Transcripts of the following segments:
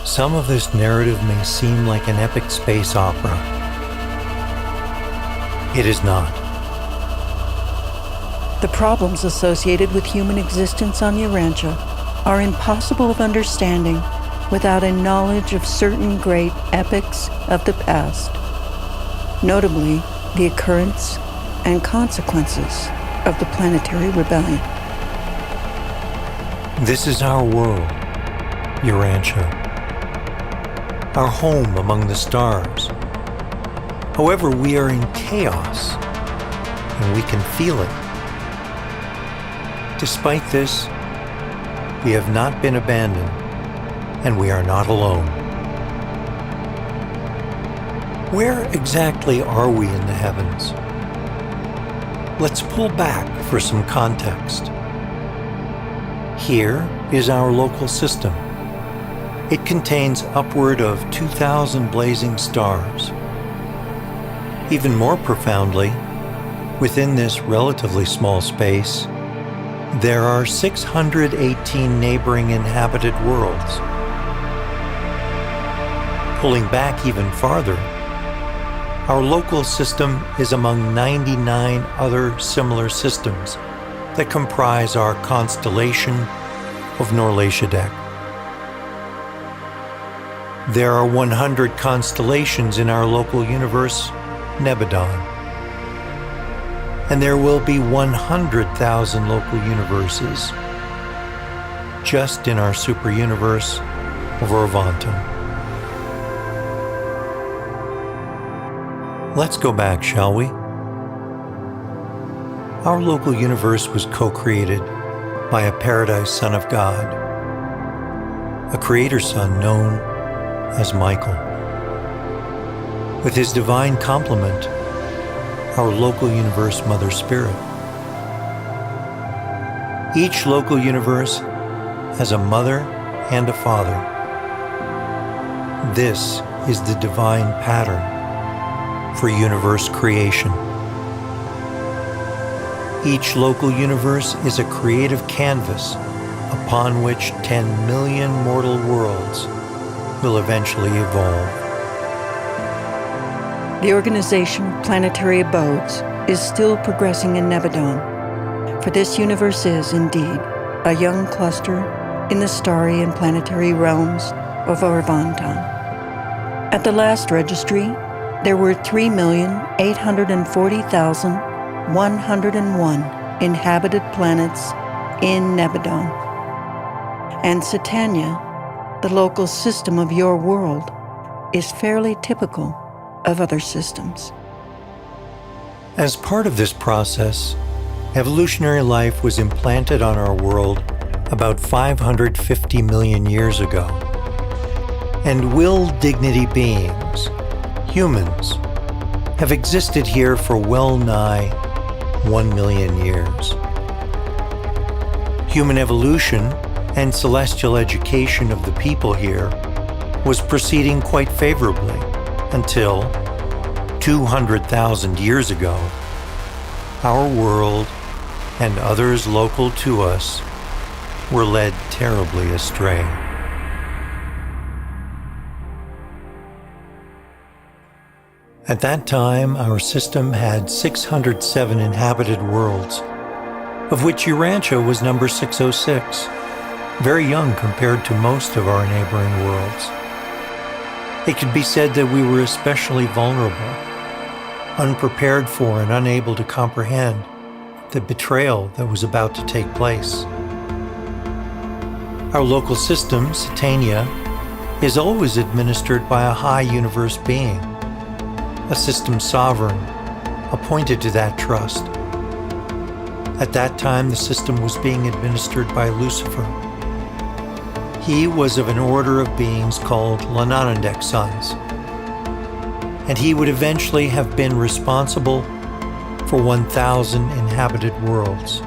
Some of this narrative may seem like an epic space opera. It is not. The problems associated with human existence on Urantia are impossible of understanding without a knowledge of certain great epics of the past, notably the occurrence and consequences of the planetary rebellion. This is our world, Urantia, our home among the stars. However, we are in chaos, and we can feel it. Despite this, we have not been abandoned, and we are not alone. Where exactly are we in the heavens? Let's pull back for some context. Here is our local system. It contains upward of 2,000 blazing stars. Even more profoundly, within this relatively small space, there are 618 neighboring inhabited worlds. Pulling back even farther, our local system is among 99 other similar systems that comprise our constellation of Norlatiadek. There are 100 constellations in our local universe, Nebadon. And there will be 100,000 local universes just in our super-universe of Orvantum. Let's go back, shall we? Our local universe was co-created by a paradise son of God, a creator son known as Michael. With his divine complement, our local universe Mother Spirit. Each local universe has a mother and a father. This is the divine pattern for universe creation. Each local universe is a creative canvas upon which 10 million mortal worlds will eventually evolve. The organization Planetary Abodes is still progressing in Nebadon, for this universe is, indeed, a young cluster in the starry and planetary realms of Orvantam. At the last registry, there were 3,840,101 inhabited planets in Nebadon. And Satania, the local system of your world, is fairly typical of other systems. As part of this process, evolutionary life was implanted on our world about 550 million years ago. And willed dignity beings, humans, have existed here for well nigh 1 million years. Human evolution and celestial education of the people here was proceeding quite favorably until 200,000 years ago, our world and others local to us were led terribly astray. At that time, our system had 607 inhabited worlds, of which Urantia was number 606, very young compared to most of our neighboring worlds. It could be said that we were especially vulnerable, unprepared for and unable to comprehend the betrayal that was about to take place. Our local system, Satania, is always administered by a high universe being, a system sovereign, appointed to that trust. At that time, the system was being administered by Lucifer. He was of an order of beings called Lananandek sons, and he would eventually have been responsible for 1,000 inhabited worlds.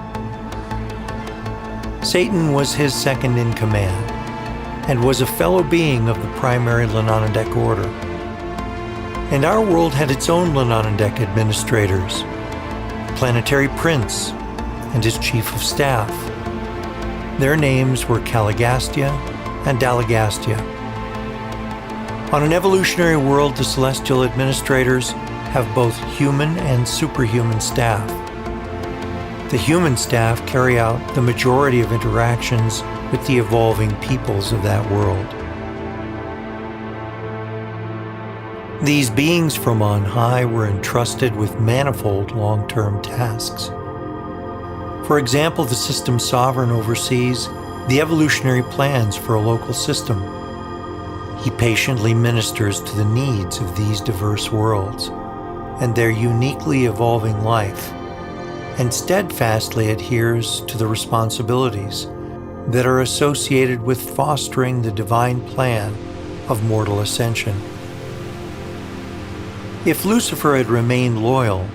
Satan was his second in command, and was a fellow being of the primary Lananandek order. And our world had its own Lananandek administrators, Planetary Prince and his Chief of Staff. Their names were Caligastia and Dalagastia, On an evolutionary world, the celestial administrators have both human and superhuman staff. The human staff carry out the majority of interactions with the evolving peoples of that world. These beings from on high were entrusted with manifold long-term tasks. For example, the system sovereign oversees the evolutionary plans for a local system. He patiently ministers to the needs of these diverse worlds and their uniquely evolving life, and steadfastly adheres to the responsibilities that are associated with fostering the divine plan of mortal ascension. If Lucifer had remained loyal,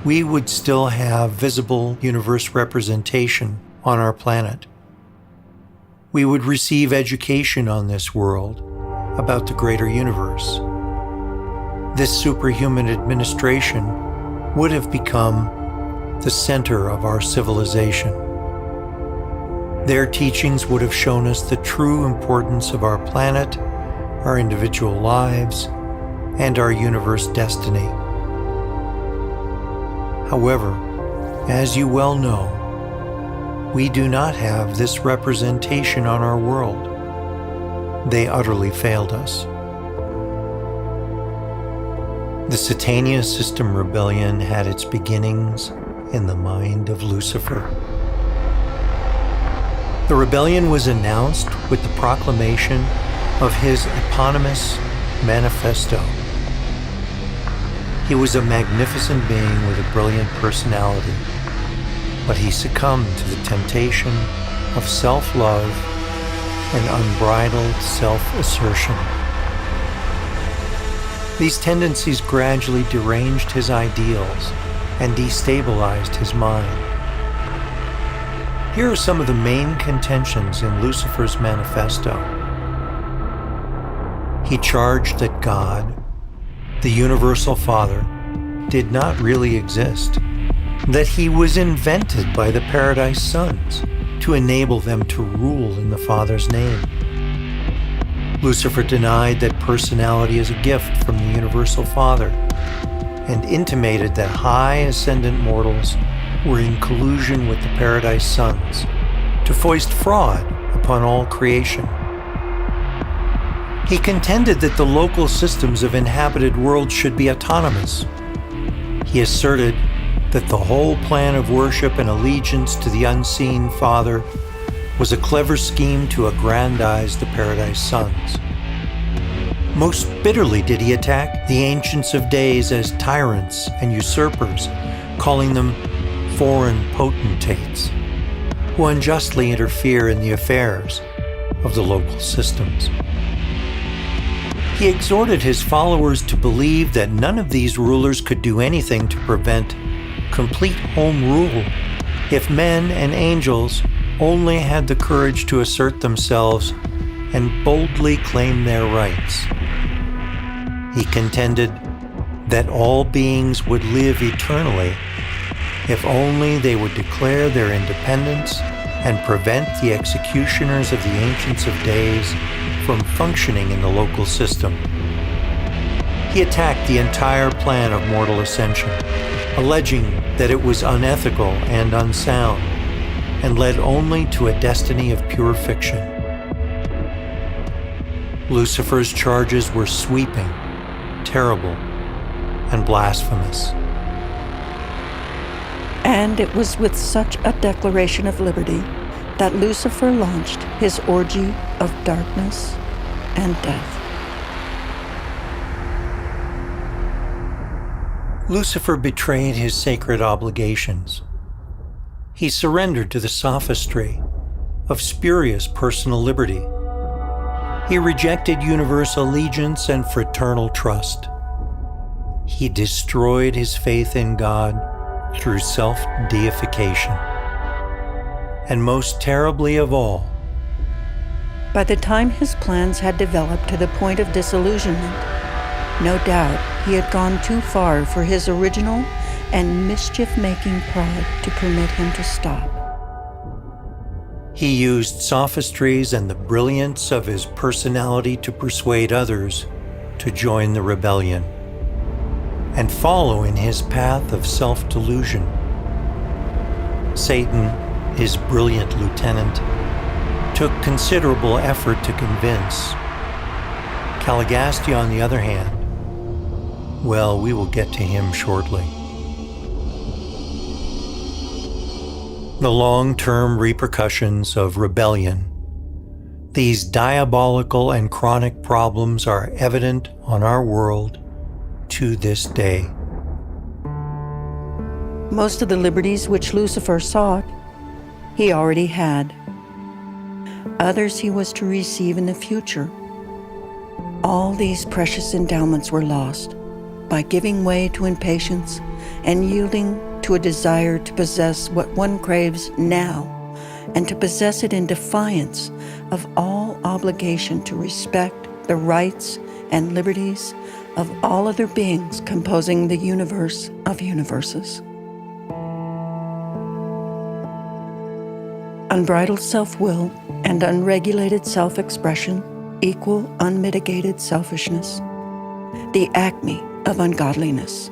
we would still have visible universe representation on our planet. We would receive education on this world about the greater universe. This superhuman administration would have become the center of our civilization. Their teachings would have shown us the true importance of our planet, our individual lives, and our universe destiny. However, as you well know, we do not have this representation on our world. They utterly failed us. The Satania system rebellion had its beginnings in the mind of Lucifer. The rebellion was announced with the proclamation of his eponymous manifesto. He was a magnificent being with a brilliant personality, but he succumbed to the temptation of self-love and unbridled self-assertion. These tendencies gradually deranged his ideals and destabilized his mind. Here are some of the main contentions in Lucifer's manifesto. He charged that God, the Universal Father, did not really exist, that he was invented by the Paradise Sons to enable them to rule in the Father's name. Lucifer denied that personality is a gift from the Universal Father and intimated that high ascendant mortals were in collusion with the Paradise Sons to foist fraud upon all creation. He contended that the local systems of inhabited worlds should be autonomous. He asserted that the whole plan of worship and allegiance to the unseen Father was a clever scheme to aggrandize the Paradise Sons. Most bitterly did he attack the Ancients of Days as tyrants and usurpers, calling them foreign potentates who unjustly interfere in the affairs of the local systems. He exhorted his followers to believe that none of these rulers could do anything to prevent complete home rule if men and angels only had the courage to assert themselves and boldly claim their rights. He contended that all beings would live eternally if only they would declare their independence and prevent the executioners of the Ancients of Days from functioning in the local system. He attacked the entire plan of mortal ascension, alleging that it was unethical and unsound, and led only to a destiny of pure fiction. Lucifer's charges were sweeping, terrible, and blasphemous. And it was with such a declaration of liberty that Lucifer launched his orgy of darkness and death. Lucifer betrayed his sacred obligations. He surrendered to the sophistry of spurious personal liberty. He rejected universal allegiance and fraternal trust. He destroyed his faith in God through self-deification. And most terribly of all, by the time his plans had developed to the point of disillusionment, no doubt he had gone too far for his original and mischief-making pride to permit him to stop. He used sophistries and the brilliance of his personality to persuade others to join the rebellion and follow in his path of self-delusion. Satan, his brilliant lieutenant, took considerable effort to convince. Caligastia, on the other hand, well, we will get to him shortly. The long-term repercussions of rebellion. These diabolical and chronic problems are evident on our world to this day. Most of the liberties which Lucifer sought, he already had. Others he was to receive in the future. All these precious endowments were lost by giving way to impatience and yielding to a desire to possess what one craves now, and to possess it in defiance of all obligation to respect the rights and liberties of all other beings composing the universe of universes. Unbridled self-will and unregulated self-expression equal unmitigated selfishness, the acme of ungodliness.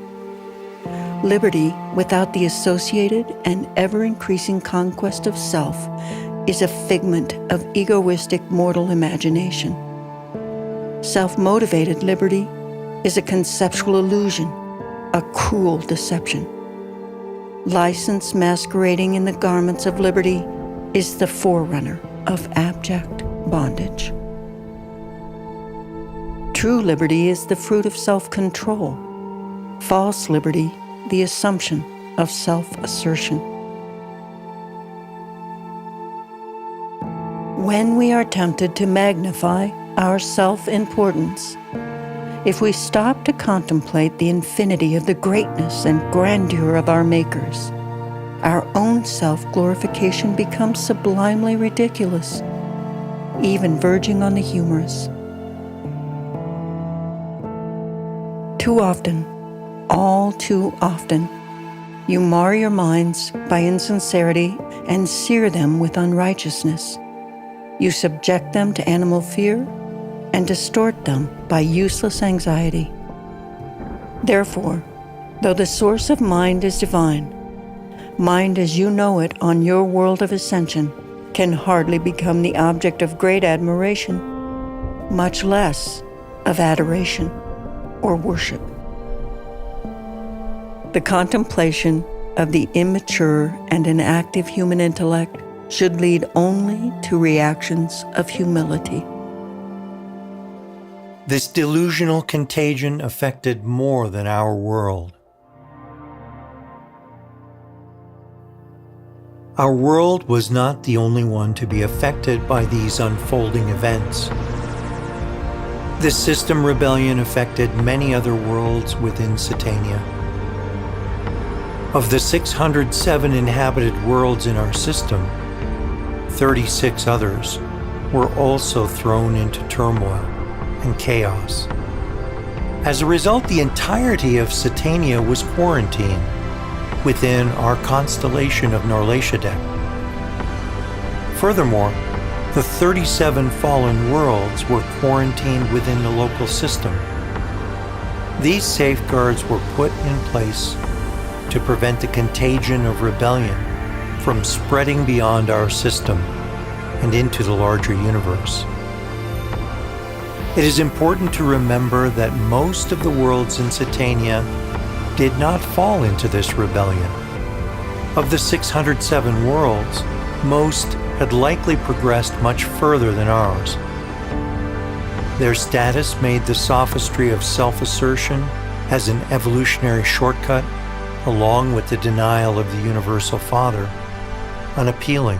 Liberty without the associated and ever-increasing conquest of self is a figment of egoistic mortal imagination. Self-motivated liberty is a conceptual illusion, a cruel deception. License masquerading in the garments of liberty is the forerunner of abject bondage. True liberty is the fruit of self-control. False liberty, the assumption of self-assertion. When we are tempted to magnify our self-importance, if we stop to contemplate the infinity of the greatness and grandeur of our makers, our own self-glorification becomes sublimely ridiculous, even verging on the humorous. Too often, all too often, you mar your minds by insincerity and sear them with unrighteousness. You subject them to animal fear and distort them by useless anxiety. Therefore, though the source of mind is divine, mind as you know it on your world of ascension can hardly become the object of great admiration, much less of adoration or worship. The contemplation of the immature and inactive human intellect should lead only to reactions of humility. This delusional contagion affected more than our world. Our world was not the only one to be affected by these unfolding events. This system rebellion affected many other worlds within Satania. Of the 607 inhabited worlds in our system, 36 others were also thrown into turmoil and chaos. As a result, the entirety of Satania was quarantined within our constellation of Norlatiadec. Furthermore, the 37 fallen worlds were quarantined within the local system. These safeguards were put in place to prevent the contagion of rebellion from spreading beyond our system and into the larger universe. It is important to remember that most of the worlds in Satania did not fall into this rebellion. Of the 607 worlds, most had likely progressed much further than ours. Their status made the sophistry of self-assertion as an evolutionary shortcut, along with the denial of the Universal Father, unappealing,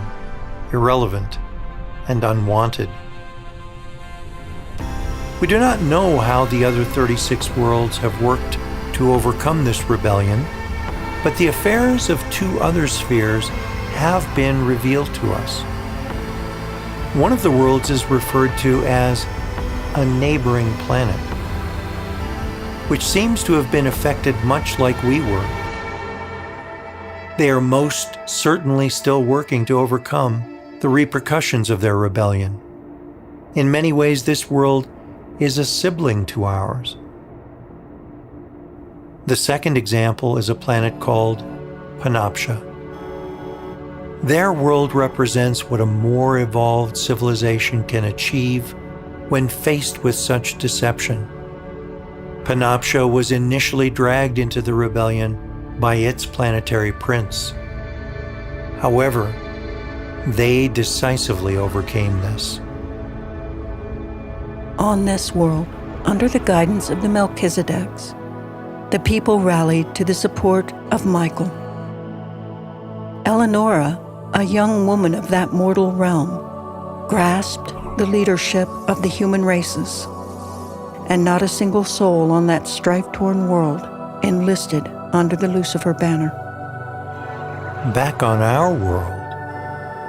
irrelevant, and unwanted. We do not know how the other 36 worlds have worked to overcome this rebellion, but the affairs of two other spheres have been revealed to us. One of the worlds is referred to as a neighboring planet, which seems to have been affected much like we were. They are most certainly still working to overcome the repercussions of their rebellion. In many ways, this world is a sibling to ours. The second example is a planet called Panoptia. Their world represents what a more evolved civilization can achieve when faced with such deception. Panoptia was initially dragged into the rebellion by its planetary prince. However, they decisively overcame this. On this world, under the guidance of the Melchizedeks, the people rallied to the support of Michael. Eleonora, a young woman of that mortal realm, grasped the leadership of the human races, and not a single soul on that strife-torn world enlisted under the Lucifer banner. Back on our world,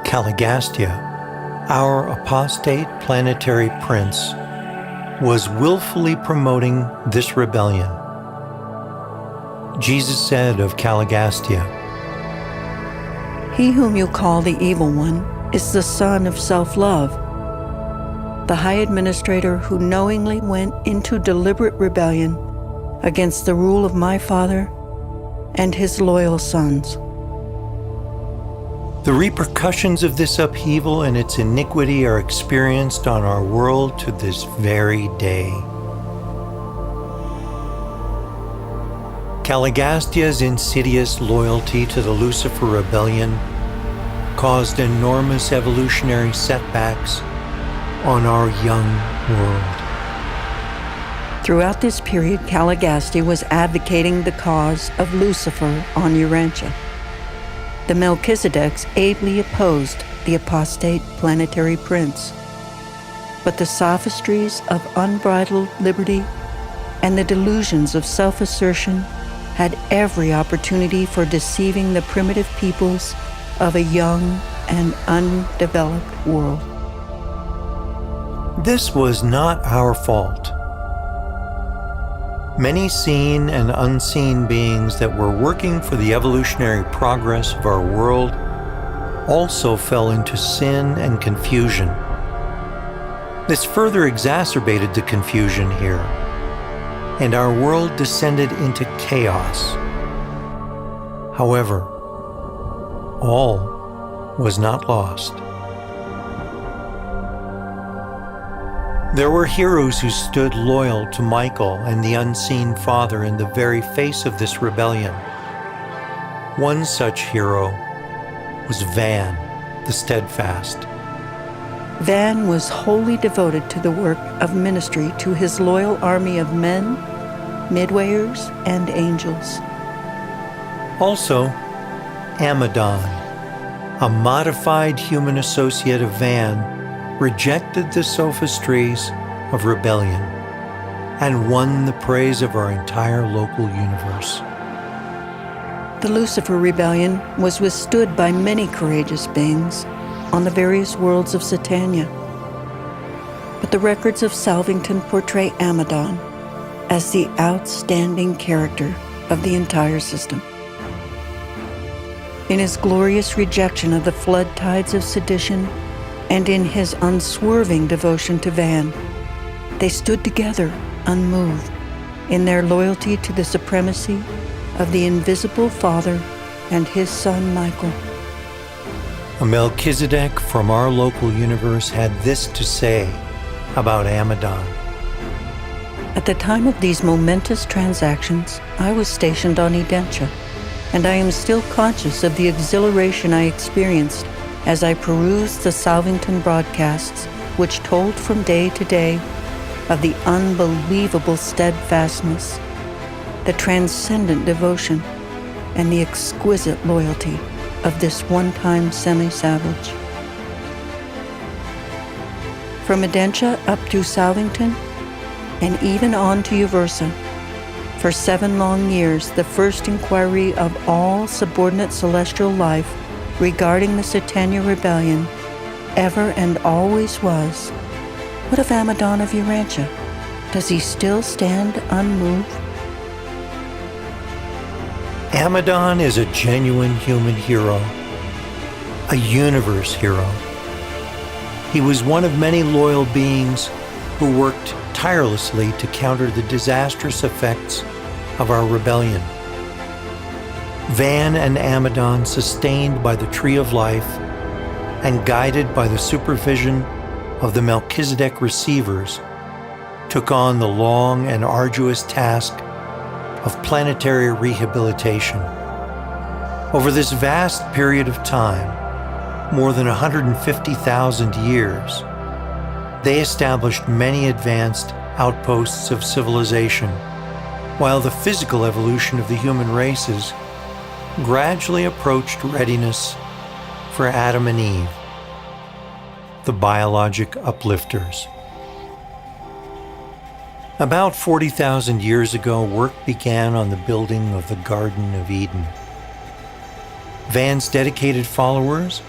Caligastia, our apostate planetary prince, was willfully promoting this rebellion. Jesus said of Caligastia, "He whom you call the evil one is the son of self-love, the high administrator who knowingly went into deliberate rebellion against the rule of my father and his loyal sons." The repercussions of this upheaval and its iniquity are experienced on our world to this very day. Caligastia's insidious loyalty to the Lucifer rebellion caused enormous evolutionary setbacks on our young world. Throughout this period, Caligastia was advocating the cause of Lucifer on Urantia. The Melchizedeks ably opposed the apostate planetary prince, but the sophistries of unbridled liberty and the delusions of self-assertion had every opportunity for deceiving the primitive peoples of a young and undeveloped world. This was not our fault. Many seen and unseen beings that were working for the evolutionary progress of our world also fell into sin and confusion. This further exacerbated the confusion here, and our world descended into chaos. However, all was not lost. There were heroes who stood loyal to Michael and the unseen Father in the very face of this rebellion. One such hero was Van, the Steadfast. Van was wholly devoted to the work of ministry to his loyal army of men, midwayers, and angels. Also, Nebadon, a modified human associate of Van, rejected the sophistries of rebellion and won the praise of our entire local universe. The Lucifer rebellion was withstood by many courageous beings on the various worlds of Satania, but the records of Salvington portray Nebadon as the outstanding character of the entire system. In his glorious rejection of the flood tides of sedition and in his unswerving devotion to Van, they stood together unmoved in their loyalty to the supremacy of the invisible Father and his Son Michael. A Melchizedek from our local universe had this to say about Nebadon. At the time of these momentous transactions, I was stationed on Urantia, and I am still conscious of the exhilaration I experienced as I perused the Salvington broadcasts, which told from day to day of the unbelievable steadfastness, the transcendent devotion, and the exquisite loyalty of this one-time semi-savage. From Urantia up to Salvington, and even on to Uversa, for 7 long years, the first inquiry of all subordinate celestial life regarding the Satania rebellion ever and always was, what of Nebadon of Urantia? Does he still stand unmoved? Nebadon is a genuine human hero, a universe hero. He was one of many loyal beings who worked tirelessly to counter the disastrous effects of our rebellion. Van and Amadon, sustained by the Tree of Life and guided by the supervision of the Melchizedek Receivers, took on the long and arduous task of planetary rehabilitation. Over this vast period of time, more than 150,000 years, they established many advanced outposts of civilization, while the physical evolution of the human races gradually approached readiness for Adam and Eve, the biologic uplifters. About 40,000 years ago, work began on the building of the Garden of Eden. Van's dedicated followers,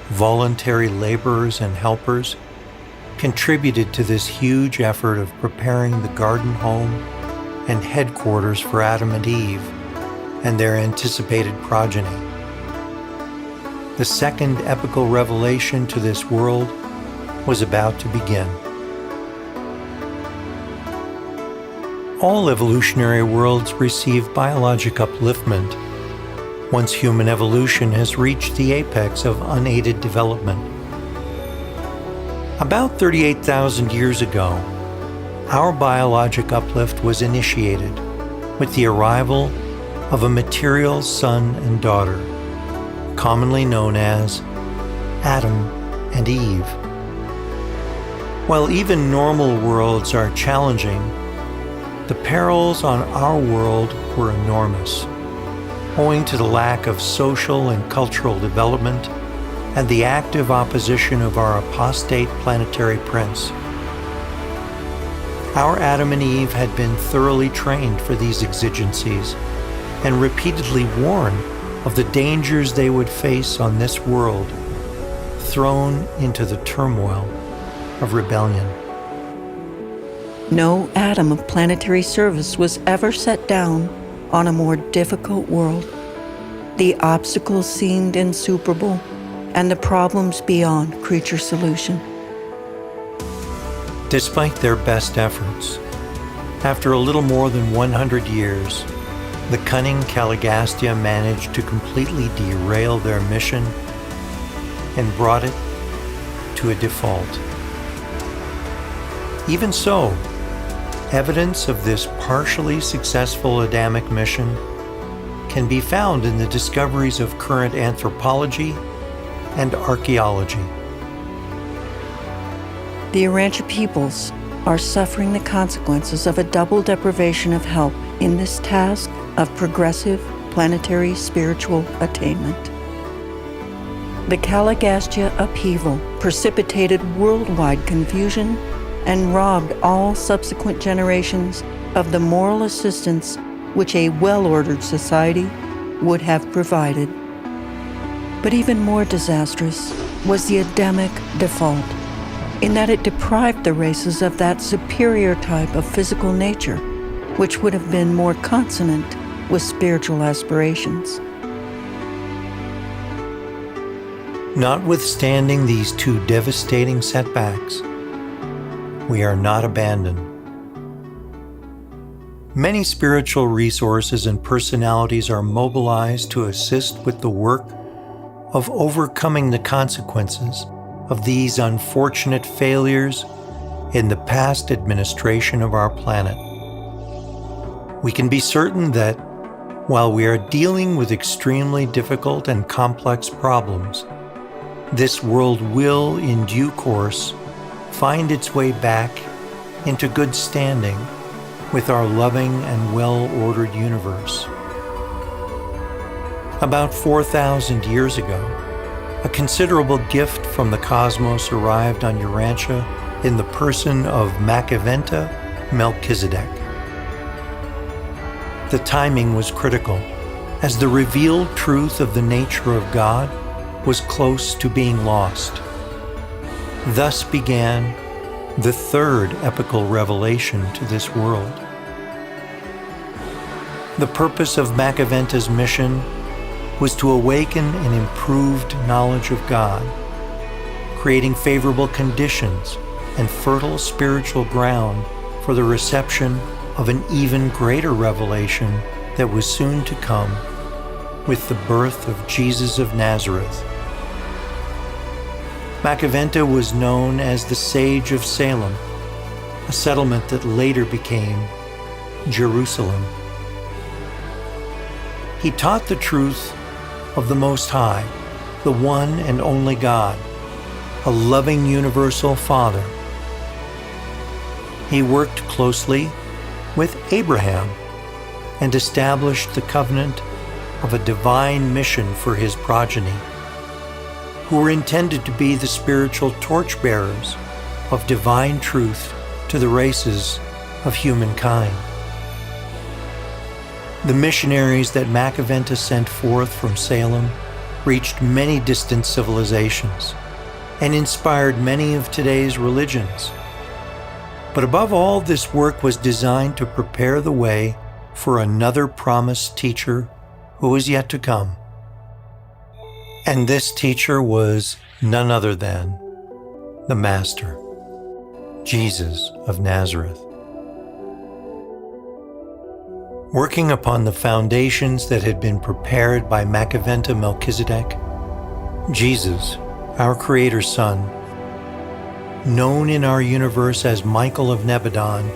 voluntary laborers and helpers, contributed to this huge effort of preparing the garden home and headquarters for Adam and Eve and their anticipated progeny. The second epical revelation to this world was about to begin. All evolutionary worlds receive biologic upliftment once human evolution has reached the apex of unaided development. About 38,000 years ago, our biologic uplift was initiated with the arrival of a material son and daughter, commonly known as Adam and Eve. While even normal worlds are challenging, the perils on our world were enormous, owing to the lack of social and cultural development and the active opposition of our apostate planetary prince. Our Adam and Eve had been thoroughly trained for these exigencies and repeatedly warned of the dangers they would face on this world, thrown into the turmoil of rebellion. No atom of planetary service was ever set down on a more difficult world. The obstacles seemed insuperable, and the problems beyond creature solution. Despite their best efforts, after a little more than 100 years, the cunning Caligastia managed to completely derail their mission and brought it to a default. Even so, evidence of this partially successful Adamic mission can be found in the discoveries of current anthropology and archaeology. The Urantia peoples are suffering the consequences of a double deprivation of help in this task of progressive planetary spiritual attainment. The Caligastia upheaval precipitated worldwide confusion and robbed all subsequent generations of the moral assistance which a well-ordered society would have provided. But even more disastrous was the Adamic default, in that it deprived the races of that superior type of physical nature, which would have been more consonant with spiritual aspirations. Notwithstanding these two devastating setbacks, we are not abandoned. Many spiritual resources and personalities are mobilized to assist with the work of overcoming the consequences of these unfortunate failures in the past administration of our planet. We can be certain that while we are dealing with extremely difficult and complex problems, this world will, in due course, find its way back into good standing with our loving and well-ordered universe. About 4,000 years ago, a considerable gift from the cosmos arrived on Urantia in the person of Macaventa Melchizedek. The timing was critical, as the revealed truth of the nature of God was close to being lost. Thus began the third epical revelation to this world. The purpose of Macaventa's mission was to awaken an improved knowledge of God, creating favorable conditions and fertile spiritual ground for the reception of an even greater revelation that was soon to come with the birth of Jesus of Nazareth. Macaventa was known as the Sage of Salem, a settlement that later became Jerusalem. He taught the truth of the Most High, the one and only God, a loving universal Father. He worked closely with Abraham and established the covenant of a divine mission for his progeny, who were intended to be the spiritual torchbearers of divine truth to the races of humankind. The missionaries that Macaventa sent forth from Salem reached many distant civilizations and inspired many of today's religions. But above all, this work was designed to prepare the way for another promised teacher who was yet to come. And this teacher was none other than the Master, Jesus of Nazareth. Working upon the foundations that had been prepared by Macaventa Melchizedek, Jesus, our Creator's Son, known in our universe as Michael of Nebadon,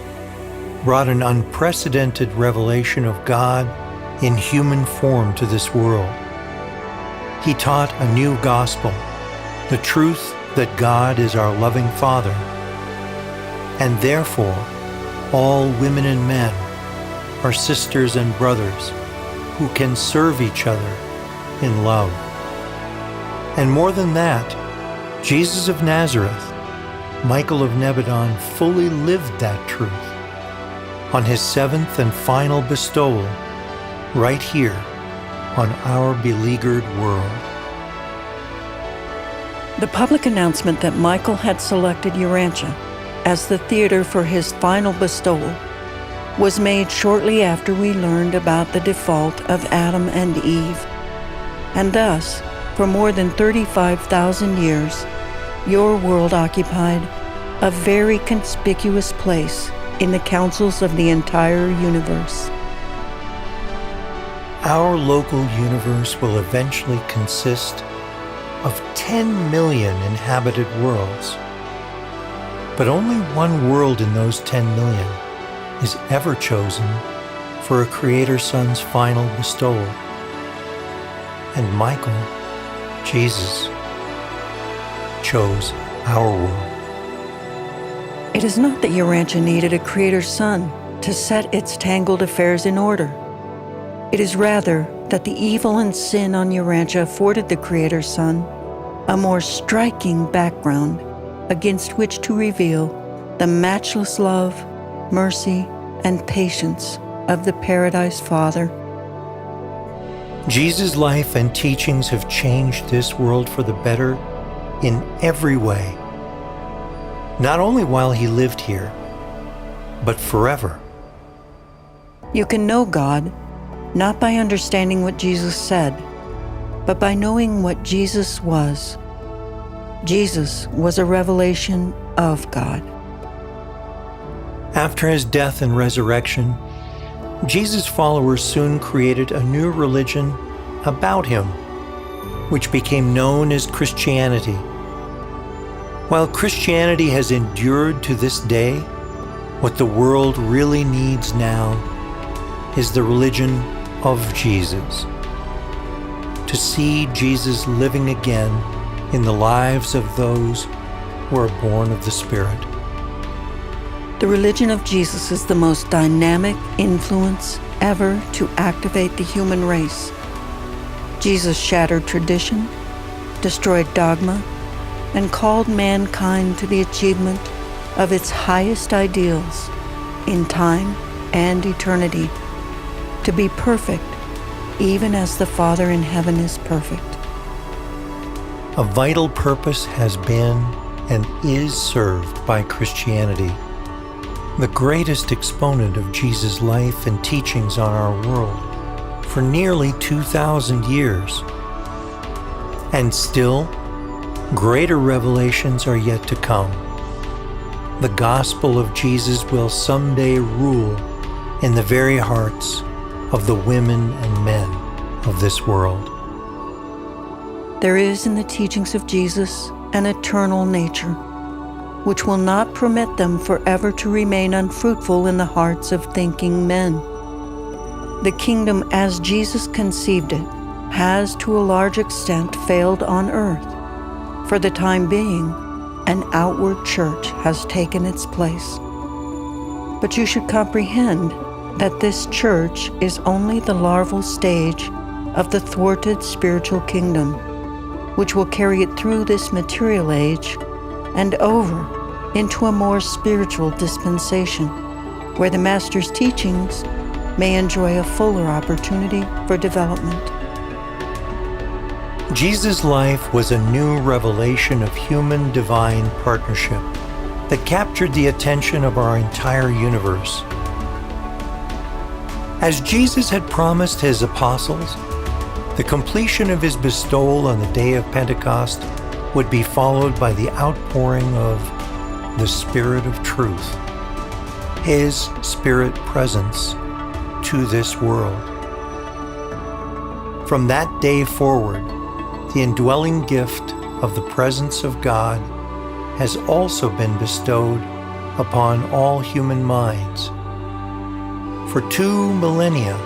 brought an unprecedented revelation of God in human form to this world. He taught a new gospel, the truth that God is our loving Father, and therefore all women and men are sisters and brothers who can serve each other in love. And more than that, Jesus of Nazareth, Michael of Nebadon, fully lived that truth on his seventh and final bestowal right here on our beleaguered world. The public announcement that Michael had selected Urantia as the theater for his final bestowal was made shortly after we learned about the default of Adam and Eve, and thus, for more than 35,000 years, your world occupied a very conspicuous place in the councils of the entire universe. Our local universe will eventually consist of 10 million inhabited worlds, but only one world in those 10 million is ever chosen for a Creator Son's final bestowal. And Michael, Jesus, chose our world. It is not that Urantia needed a Creator Son to set its tangled affairs in order. It is rather that the evil and sin on Urantia afforded the Creator Son a more striking background against which to reveal the matchless love, mercy, and patience of the Paradise Father. Jesus' life and teachings have changed this world for the better in every way, not only while he lived here, but forever. You can know God not by understanding what Jesus said, but by knowing what Jesus was. Jesus was a revelation of God. After his death and resurrection, Jesus' followers soon created a new religion about him, which became known as Christianity. While Christianity has endured to this day, what the world really needs now is the religion of Jesus. To see Jesus living again in the lives of those who are born of the Spirit. The religion of Jesus is the most dynamic influence ever to activate the human race. Jesus shattered tradition, destroyed dogma, and called mankind to the achievement of its highest ideals in time and eternity, to be perfect, even as the Father in heaven is perfect. A vital purpose has been and is served by Christianity, the greatest exponent of Jesus' life and teachings on our world for nearly 2,000 years. And still, greater revelations are yet to come. the gospel of Jesus will someday rule in the very hearts of the women and men of this world. There is in the teachings of Jesus an eternal nature, which will not permit them forever to remain unfruitful in the hearts of thinking men. The kingdom as Jesus conceived it has to a large extent failed on earth. For the time being, an outward church has taken its place. But you should comprehend that this church is only the larval stage of the thwarted spiritual kingdom, which will carry it through this material age and over into a more spiritual dispensation, where the Master's teachings may enjoy a fuller opportunity for development. Jesus' life was a new revelation of human-divine partnership that captured the attention of our entire universe. As Jesus had promised his apostles, the completion of his bestowal on the day of Pentecost would be followed by the outpouring of the Spirit of Truth, his Spirit presence to this world. From that day forward, the indwelling gift of the presence of God has also been bestowed upon all human minds. For 2 millennia,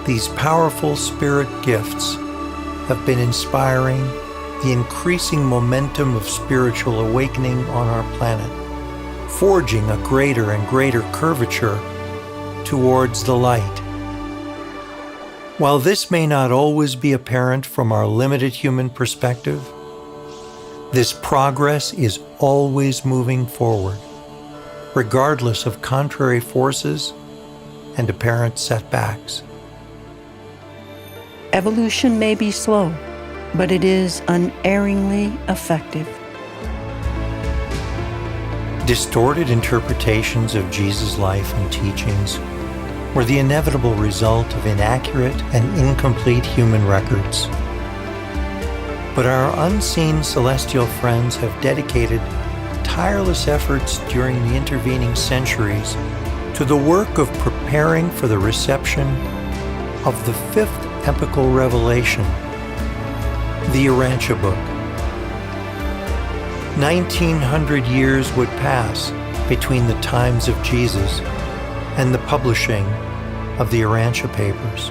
these powerful spirit gifts have been inspiring the increasing momentum of spiritual awakening on our planet, forging a greater and greater curvature towards the light. While this may not always be apparent from our limited human perspective, this progress is always moving forward, regardless of contrary forces and apparent setbacks. Evolution may be slow, but it is unerringly effective. Distorted interpretations of Jesus' life and teachings were the inevitable result of inaccurate and incomplete human records. But our unseen celestial friends have dedicated tireless efforts during the intervening centuries to the work of preparing for the reception of the 5th epical revelation, the Urantia Book. 1900 years would pass between the times of Jesus and the publishing of the Urantia papers.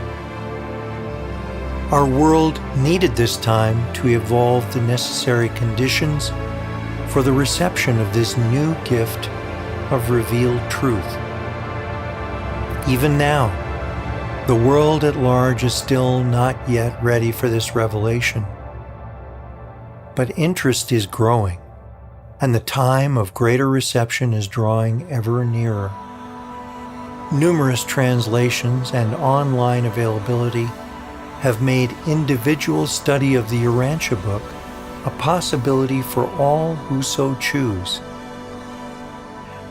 Our world needed this time to evolve the necessary conditions for the reception of this new gift of revealed truth. Even now, the world at large is still not yet ready for this revelation. But interest is growing, and the time of greater reception is drawing ever nearer. Numerous translations and online availability have made individual study of the Urantia Book a possibility for all who so choose.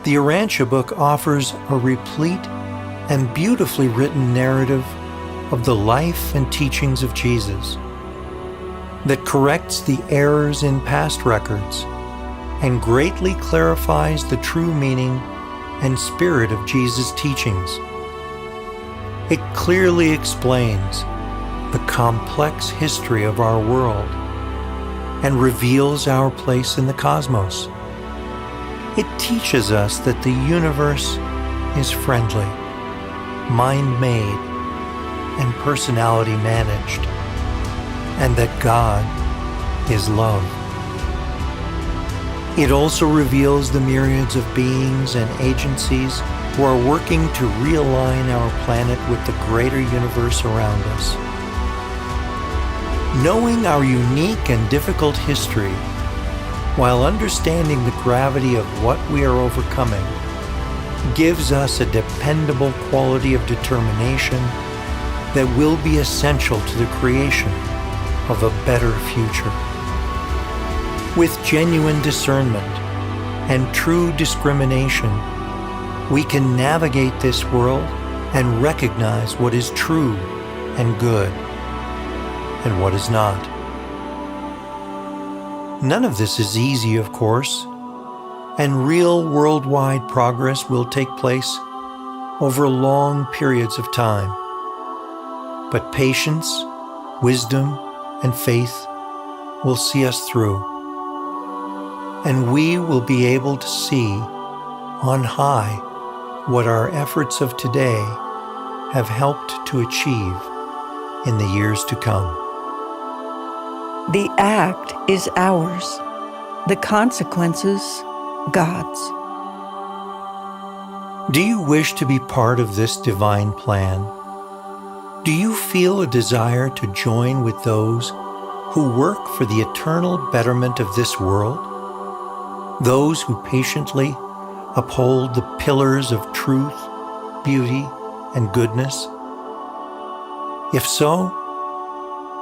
The Urantia Book offers a replete and beautifully written narrative of the life and teachings of Jesus that corrects the errors in past records and greatly clarifies the true meaning and spirit of Jesus' teachings. It clearly explains the complex history of our world and reveals our place in the cosmos. It teaches us that the universe is friendly, mind-made, and personality-managed, and that God is love. It also reveals the myriads of beings and agencies who are working to realign our planet with the greater universe around us. Knowing our unique and difficult history, while understanding the gravity of what we are overcoming, gives us a dependable quality of determination that will be essential to the creation of a better future. With genuine discernment and true discrimination, we can navigate this world and recognize what is true and good and what is not. None of this is easy, of course, and real worldwide progress will take place over long periods of time. But patience, wisdom, and faith will see us through, and we will be able to see on high what our efforts of today have helped to achieve in the years to come. The act is ours, the consequences God's. Do you wish to be part of this divine plan? Do you feel a desire to join with those who work for the eternal betterment of this world? Those who patiently uphold the pillars of truth, beauty, and goodness? If so,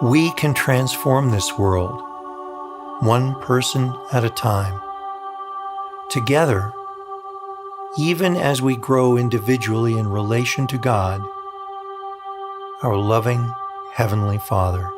we can transform this world, one person at a time. Together, even as we grow individually in relation to God, our loving Heavenly Father.